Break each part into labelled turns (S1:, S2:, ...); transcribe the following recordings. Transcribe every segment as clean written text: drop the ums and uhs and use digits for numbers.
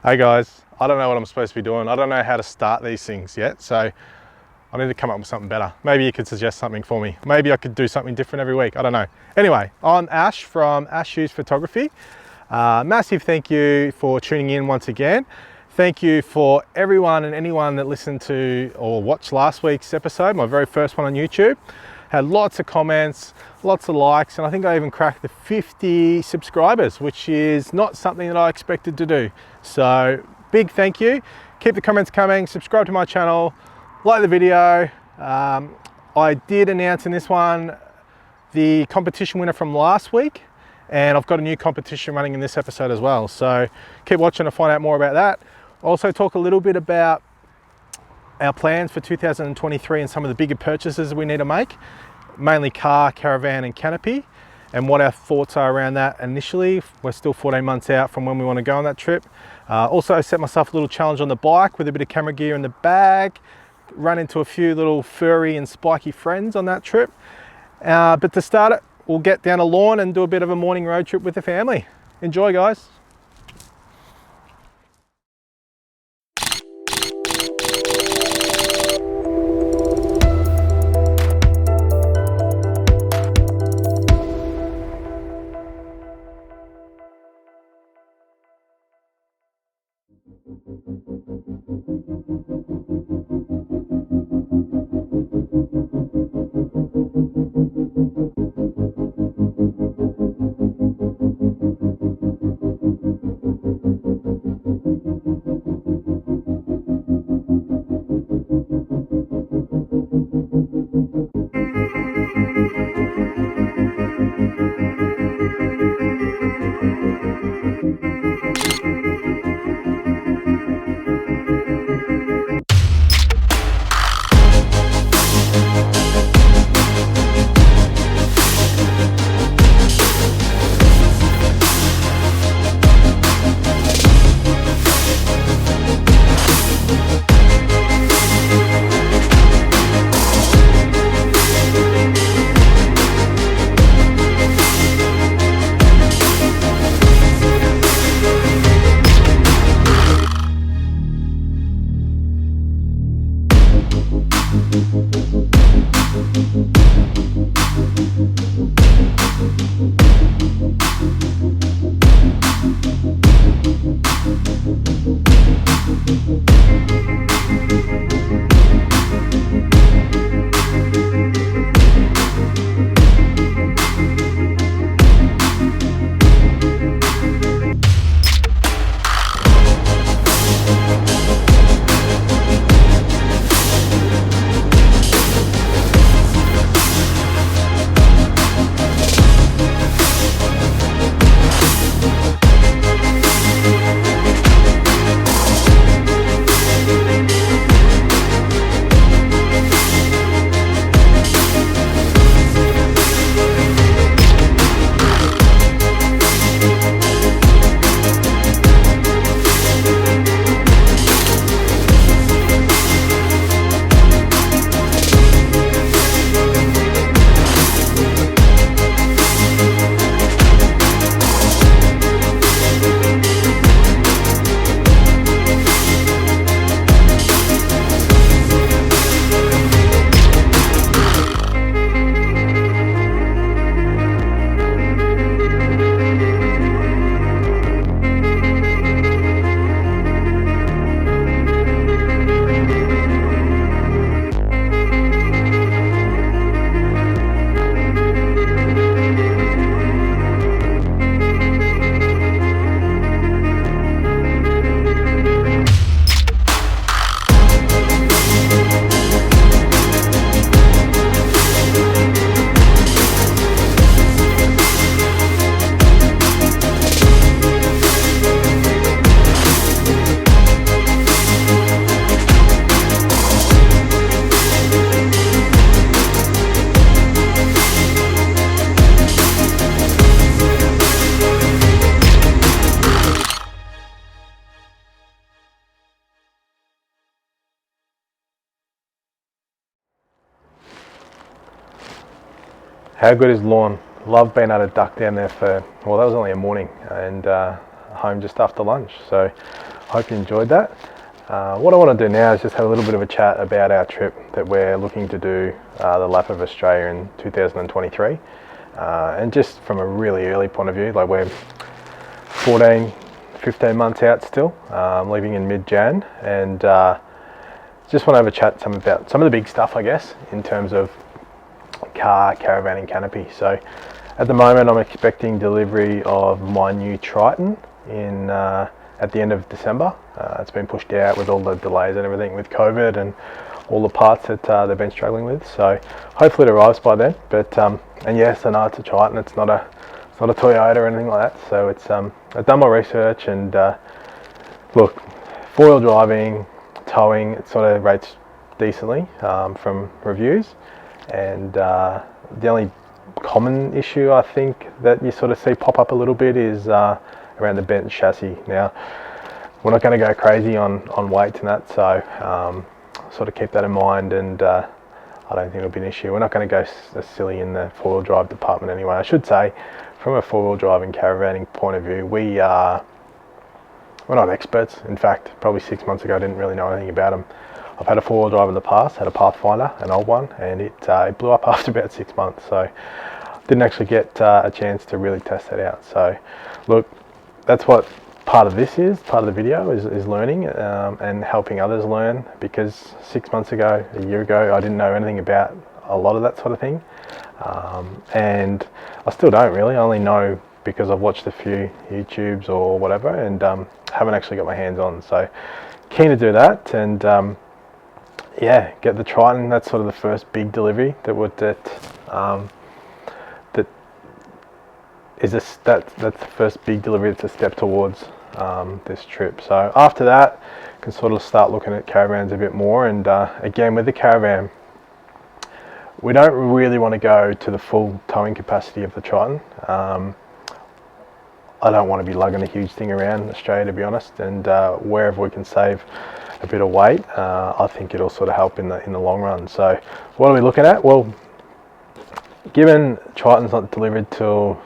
S1: Hey guys, I don't know what I'm supposed to be doing. I don't know how to start these things yet, so I need to come up with something better. Maybe you could suggest something for me. Maybe I could do something different every week. I don't know. Anyway, I'm Ash from Ash Hughes Photography. Massive thank you for tuning in once again. Thank you for everyone and anyone that listened to or watched last week's episode, my very first one on YouTube. Had lots of comments, lots of likes, and I think I even cracked the 50 subscribers, which is not something that I expected to do. So big thank you. Keep the comments coming, subscribe to my channel, like the video. I did announce in this one the competition winner from last week, and I've got a new competition running in this episode as well. So keep watching to find out more about that. Also talk a little bit about our plans for 2023 and some of the bigger purchases we need to make, mainly car, caravan and canopy, and what our thoughts are around that initially. We're still 14 months out from when we want to go on that trip. Also set myself a little challenge on the bike with a bit of camera gear in the bag, run into a few little furry and spiky friends on that trip. But to start it, we'll get down to Lorne and do a bit of a morning road trip with the family. Enjoy guys. How good is Lorne? Love being able to duck down there for, well, that was only a morning and home just after lunch. So hope you enjoyed that. What I want to do now is just have a little bit of a chat about our trip that we're looking to do, the lap of Australia in 2023. And just from a really early point of view, like we're 15 months out still, leaving in mid-Jan, and just want to have a chat about some of the big stuff, I guess, in terms of car, caravan and canopy. So at the moment I'm expecting delivery of my new Triton at the end of December. It's been pushed out with all the delays and everything with COVID and all the parts that they've been struggling with. So hopefully it arrives by then. But and yes, I know it's a Triton. It's not a Toyota or anything like that. So it's I've done my research, and look, 4-wheel driving, towing, it sort of rates decently from reviews. And the only common issue I think that you sort of see pop up a little bit is around the bent chassis. Now, we're not going to go crazy on weights and that, so sort of keep that in mind, and I don't think it'll be an issue. We're not going to go as silly in the 4-wheel drive department anyway. I should say, from a 4-wheel driving caravanning point of view, we're not experts. In fact, probably 6 months ago I didn't really know anything about them. I've had a 4-wheel drive in the past, had a Pathfinder, an old one, and it blew up after about 6 months, so didn't actually get a chance to really test that out. So look, that's what part of this is, part of the video is learning and helping others learn, because 6 months ago, a year ago, I didn't know anything about a lot of that sort of thing, and I still don't really. I only know because I've watched a few YouTubes or whatever, and haven't actually got my hands on. So keen to do that, and yeah, get the Triton. That's sort of the first big delivery that's the first big delivery that's a step towards this trip. So after that, can sort of start looking at caravans a bit more. And again, with the Caravan, we don't really want to go to the full towing capacity of the Triton. I don't want to be lugging a huge thing around Australia, to be honest, and wherever we can save a bit of weight, I think it'll sort of help in the long run. So what are we looking at? Well, given Triton's not delivered till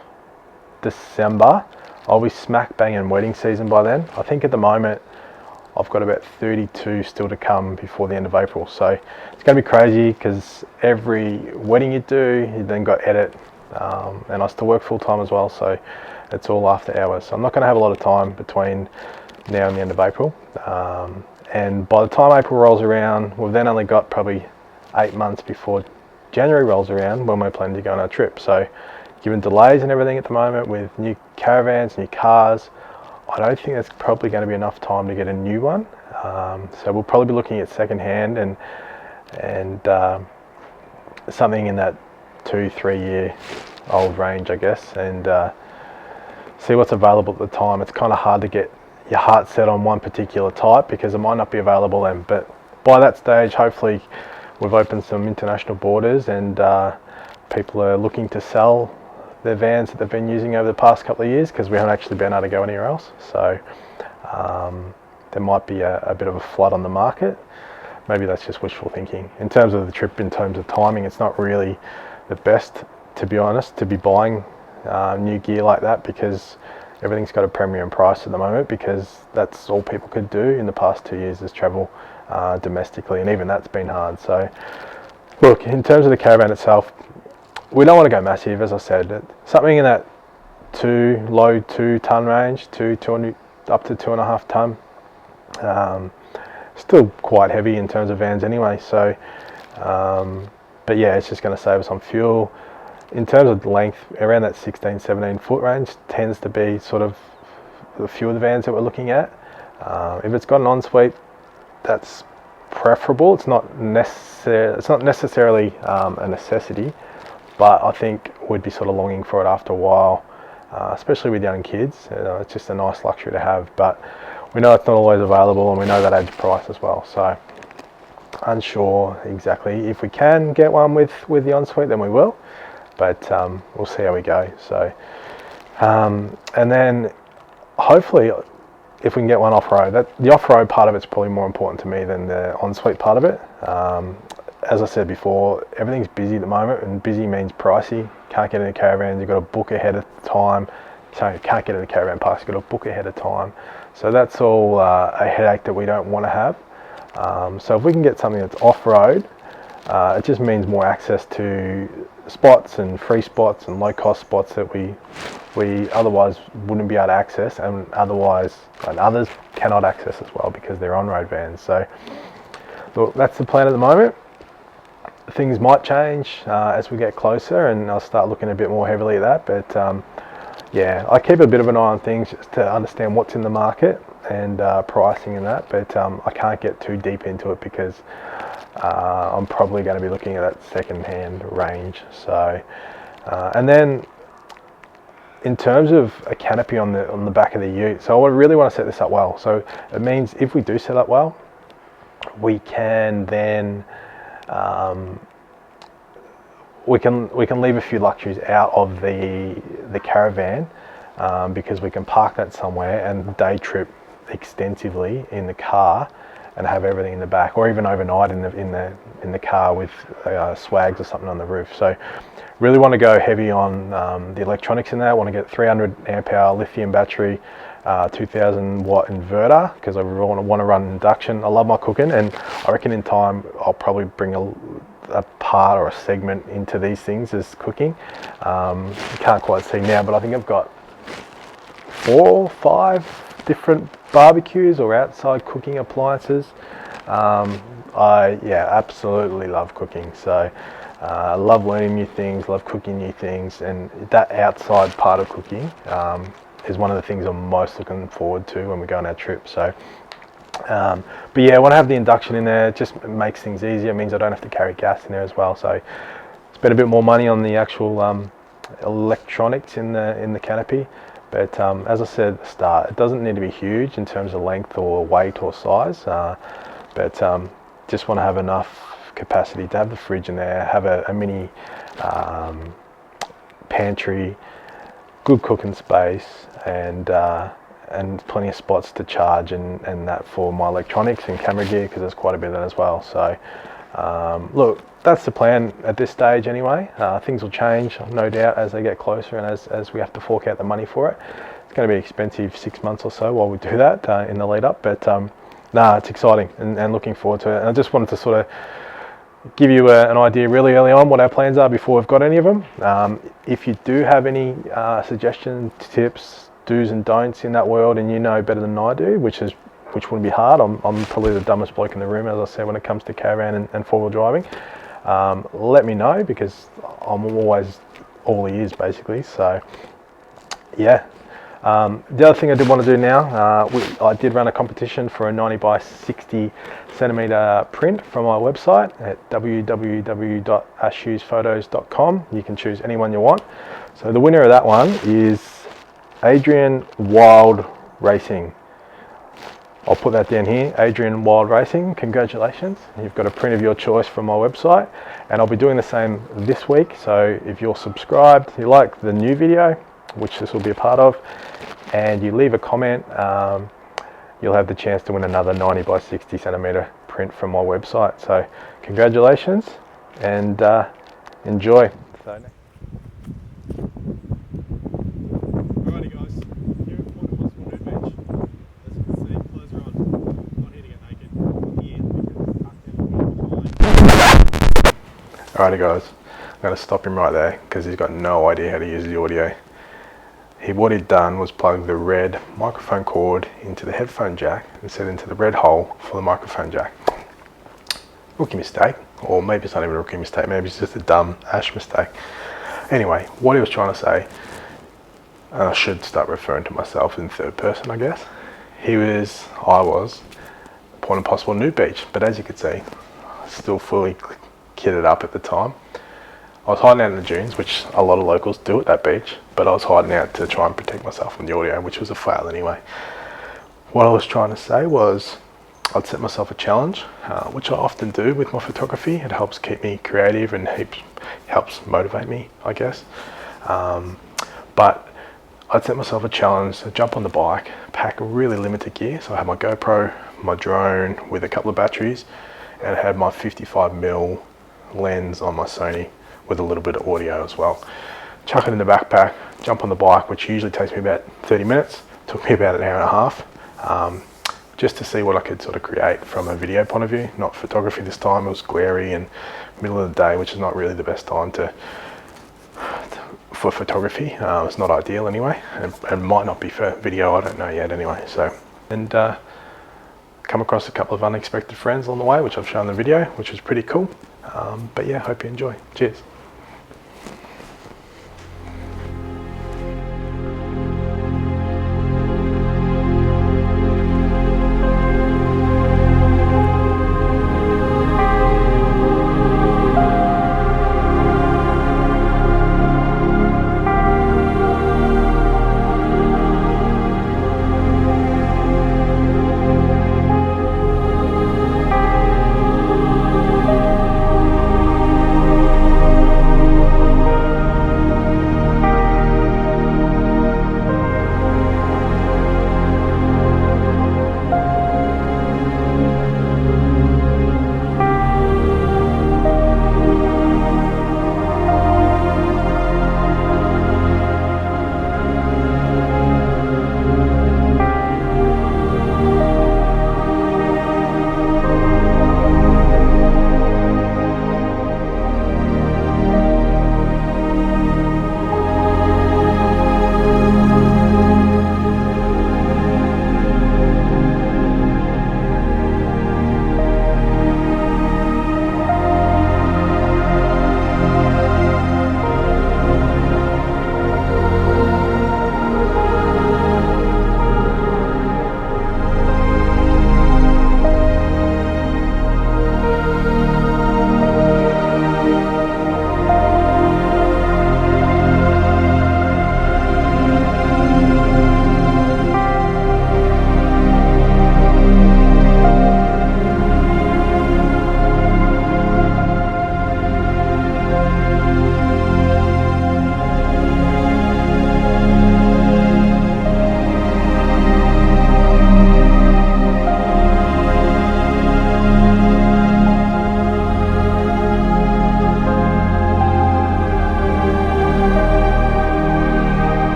S1: December, I'll be smack bang in wedding season by then. I think at the moment I've got about 32 still to come before the end of April. So it's going to be crazy, because every wedding you do, you then got edit, and I still work full time as well, so it's all after hours. So I'm not going to have a lot of time between now and the end of April. And by the time April rolls around, we've then only got probably 8 months before January rolls around, when we're planning to go on our trip. So given delays and everything at the moment with new caravans, new cars, I don't think there's probably going to be enough time to get a new one. So we'll probably be looking at second hand and something in that 2-3 year old range, I guess, and see what's available at the time. It's kind of hard to get your heart set on one particular type, because it might not be available then. But by that stage, hopefully we've opened some international borders, and people are looking to sell their vans that they've been using over the past couple of years, because we haven't actually been able to go anywhere else. So there might be a bit of a flood on the market. Maybe that's just wishful thinking. In terms of the trip, in terms of timing, it's not really the best, to be honest, to be buying new gear like that, because everything's got a premium price at the moment, because that's all people could do in the past 2 years is travel domestically, and even that's been hard. So look, in terms of the Caravan itself, we don't want to go massive, as I said. Something in that low 2 ton range, 200 up to 2.5 ton. Still quite heavy in terms of vans anyway. So, but yeah, it's just going to save us on fuel. In terms of length, around that 16-17 foot range tends to be sort of the few of the vans that we're looking at. If it's got an ensuite, that's preferable. It's not necessarily a necessity, but I think we'd be sort of longing for it after a while, especially with young kids. It's just a nice luxury to have, but we know it's not always available, and we know that adds price as well. So unsure exactly. If we can get one with the ensuite, then we will, but we'll see how we go. So and then hopefully if we can get one off-road, the off-road part of it's probably more important to me than the ensuite part of it. As I said before, everything's busy at the moment, and busy means pricey. Can't get any caravans, you've got to book ahead of time, So you can't get in the caravan parks, you've got to book ahead of time. So that's all a headache that we don't want to have. So if we can get something that's off-road, it just means more access to spots and free spots and low-cost spots that we otherwise wouldn't be able to access, and others cannot access as well because they're on-road vans. So look, that's the plan at the moment. Things might change as we get closer, and I'll start looking a bit more heavily at that. But yeah, I keep a bit of an eye on things just to understand what's in the market and pricing and that. But I can't get too deep into it because I'm probably going to be looking at that second-hand range. So, and then in terms of a canopy on the back of the ute, so I really want to set this up well. So it means if we do set up well, we can then we can leave a few luxuries out of the caravan, because we can park that somewhere and day trip extensively in the car and have everything in the back, or even overnight in the car with swags or something on the roof. So really want to go heavy on the electronics in there. I want to get 300 amp hour lithium battery, 2000 watt inverter, because I want to run induction. I love my cooking, and I reckon in time I'll probably bring a part or a segment into these things as cooking. You can't quite see now, but I think I've got 4 or 5 different barbecues or outside cooking appliances. I absolutely love cooking. So I love learning new things, love cooking new things, and that outside part of cooking is one of the things I'm most looking forward to when we go on our trip. So but yeah, I want to have the induction in there. It just makes things easier. It means I don't have to carry gas in there as well. So spend a bit more money on the actual electronics in the canopy. But as I said at the start, it doesn't need to be huge in terms of length or weight or size. But just want to have enough capacity to have the fridge in there, have a mini pantry, good cooking space, and plenty of spots to charge and that for my electronics and camera gear, because there's quite a bit of that as well. So look, that's the plan at this stage anyway. Things will change, no doubt, as they get closer and as we have to fork out the money for it. It's going to be expensive 6 months or so while we do that in the lead up, but it's exciting and looking forward to it. And I just wanted to sort of give you an idea really early on what our plans are before we've got any of them. If you do have any suggestions, tips, do's and don'ts in that world, and you know better than I do, which wouldn't be hard. I'm probably the dumbest bloke in the room, as I said, when it comes to caravan and four-wheel driving. Let me know, because I'm always all ears basically. So yeah. The other thing I did want to do now, I did run a competition for a 90 by 60 centimeter print from my website at www.ashusphotos.com. You can choose anyone you want. So the winner of that one is ADRIAN WILDE RACING. I'll put that down here, ADRIAN WILDE RACING. Congratulations, you've got a print of your choice from my website, and I'll be doing the same this week. So if you're subscribed, you like the new video, which this will be a part of, and you leave a comment, you'll have the chance to win another 90 by 60 centimeter print from my website. So congratulations, and enjoy. Alrighty guys, here at Point of Possible New Beach. As you can see, clothes are on. I'm not here to get naked. I'm here because it's tucked in behind. Alrighty guys, I'm going to stop him right there because he's got no idea how to use the audio. What he'd done was plug the red microphone cord into the headphone jack instead into the red hole for the microphone jack. Rookie mistake, or maybe it's not even a rookie mistake, maybe it's just a dumb Ash mistake. Anyway, what he was trying to say, and I should start referring to myself in third person, I guess. I was, Point of Possible New Beach, but as you can see, still fully kitted up at the time. I was hiding out in the dunes, which a lot of locals do at that beach, but I was hiding out to try and protect myself from the audio, which was a fail anyway. What I was trying to say was I'd set myself a challenge, which I often do with my photography. It helps keep me creative and helps motivate me, I guess. But I'd set myself a challenge to jump on the bike, pack really limited gear. So I had my GoPro, my drone with a couple of batteries, and I had my 55mm lens on my Sony with a little bit of audio as well. chuck it in the backpack, jump on the bike, which usually takes me about 30 minutes. Took me about an hour and a half, just to see what I could sort of create from a video point of view, not photography this time. It was glary and middle of the day, which is not really the best time for photography. It's not ideal anyway, and might not be for video, I don't know yet anyway. So, and come across a couple of unexpected friends on the way, which I've shown in the video, which was pretty cool. But yeah, hope you enjoy. Cheers.